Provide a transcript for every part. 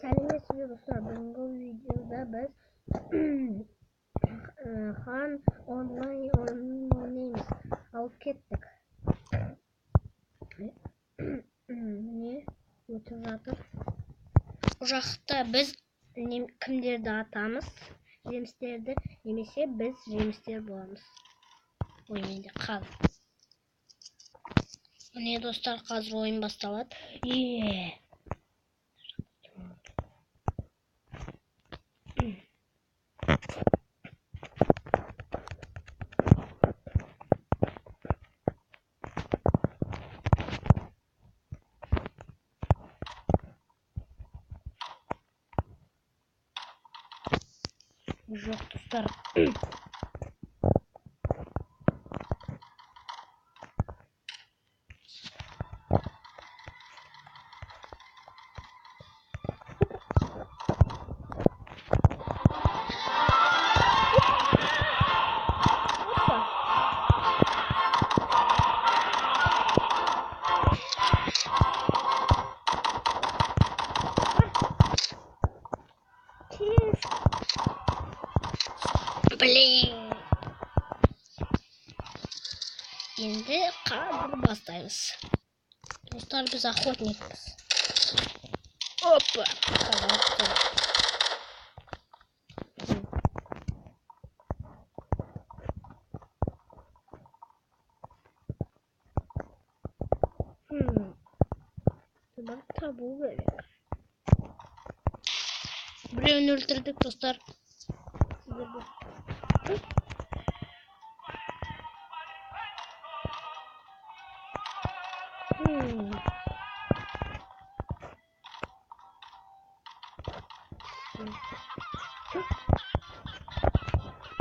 Сәлеметсіз бе достар, бүгінгі видеода біз хан онлайн ойнаймыз. Алып кеттік. Міне өтіп жатыр. Бұл жақта біз кімдерді атамыз? Жемістерді, немесе біз жемістер боламыз. Ойменде қал. Міне достар, қазір ойын басталады. Жоқ достар. Блин. Енді қазір бастаймыз. Достар, біз охотникпіз. Опа. Бір табу керек. Біреуін өлтірдік достар.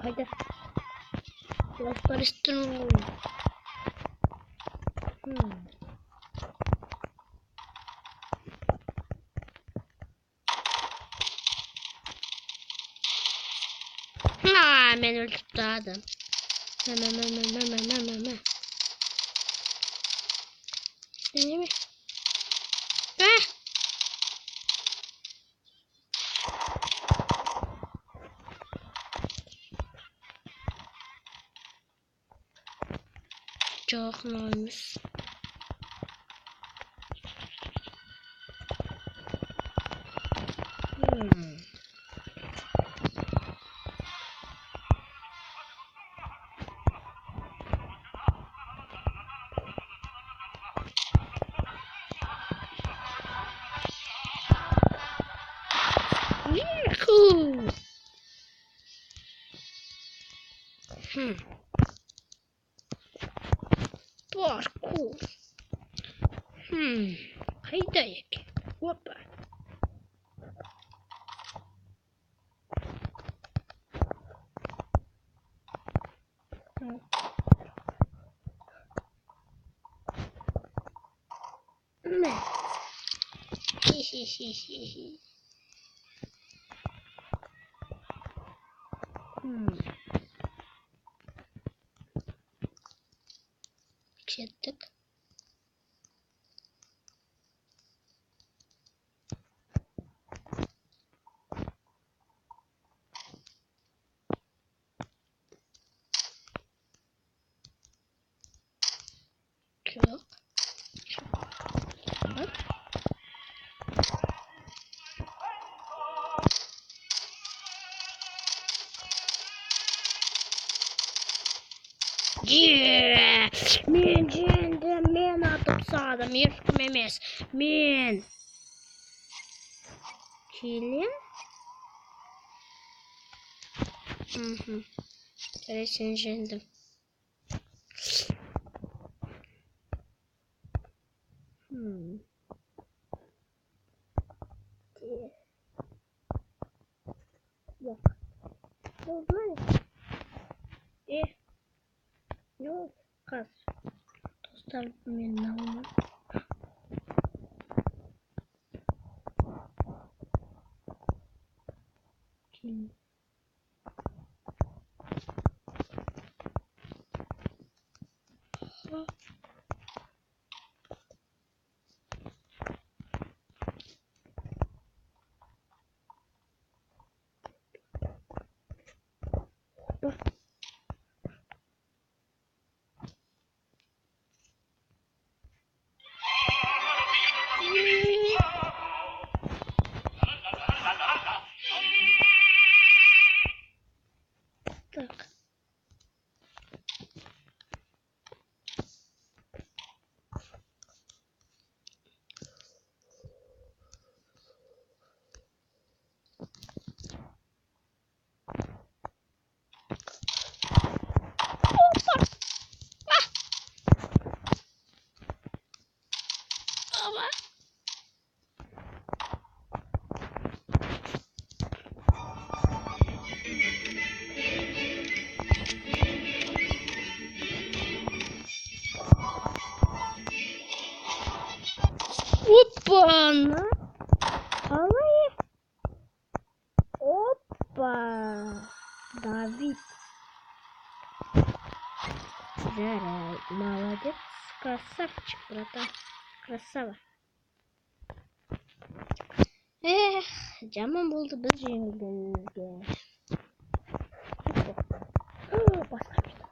Haydi. Dostlar istiyorum. Ben öldürdü adam. Değil mi? Çok olmuş. Parkour. Haydi yek. Hoppa. Çettik. Çok. Yeah! Men cendim, men atıp sağdım, yırtım emez. Men. Kilim. Evet, sen cendim. Yok. Olmaz. Yok. Kaz. Dostlar, benim alma. Давид. Заряд. Молодец. Красавчик, братан. Красава. Эх, жаман болды біз жеңілгенімізге. Басқа жұрт.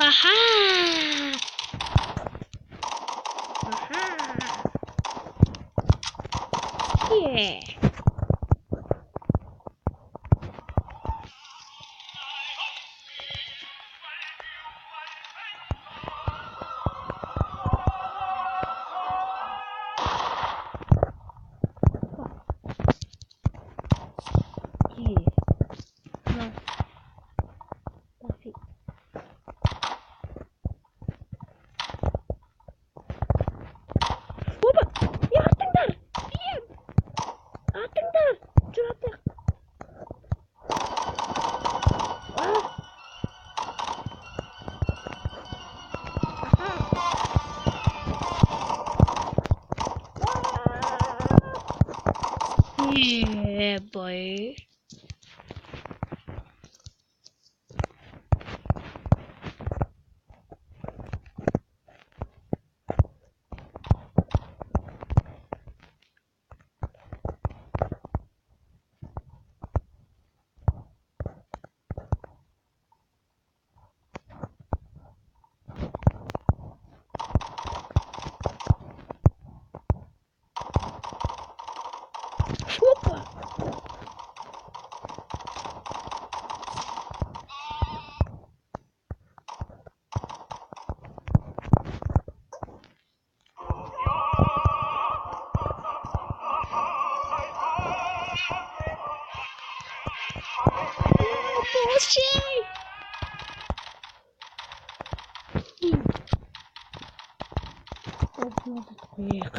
Aha! Aha! Yeah! Yeah, boy. Опа! Получай!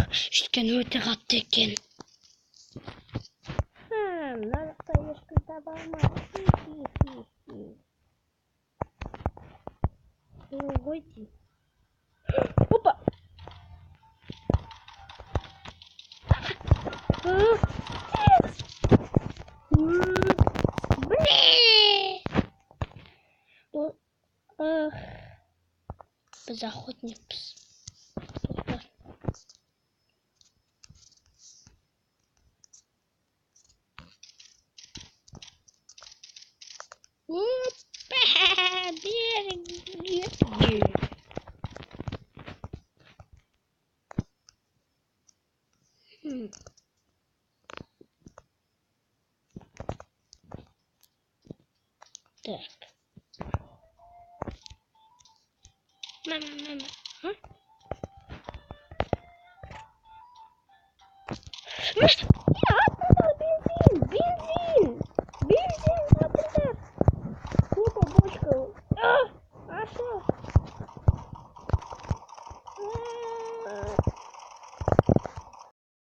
Өйткені өте қатты екен. Нарықта ешкім таба алмады. Ғой дейм. Опа! Біз охотникпіз. Так. Мама. А? Бензин! Бензин! Опа, бочка! А что?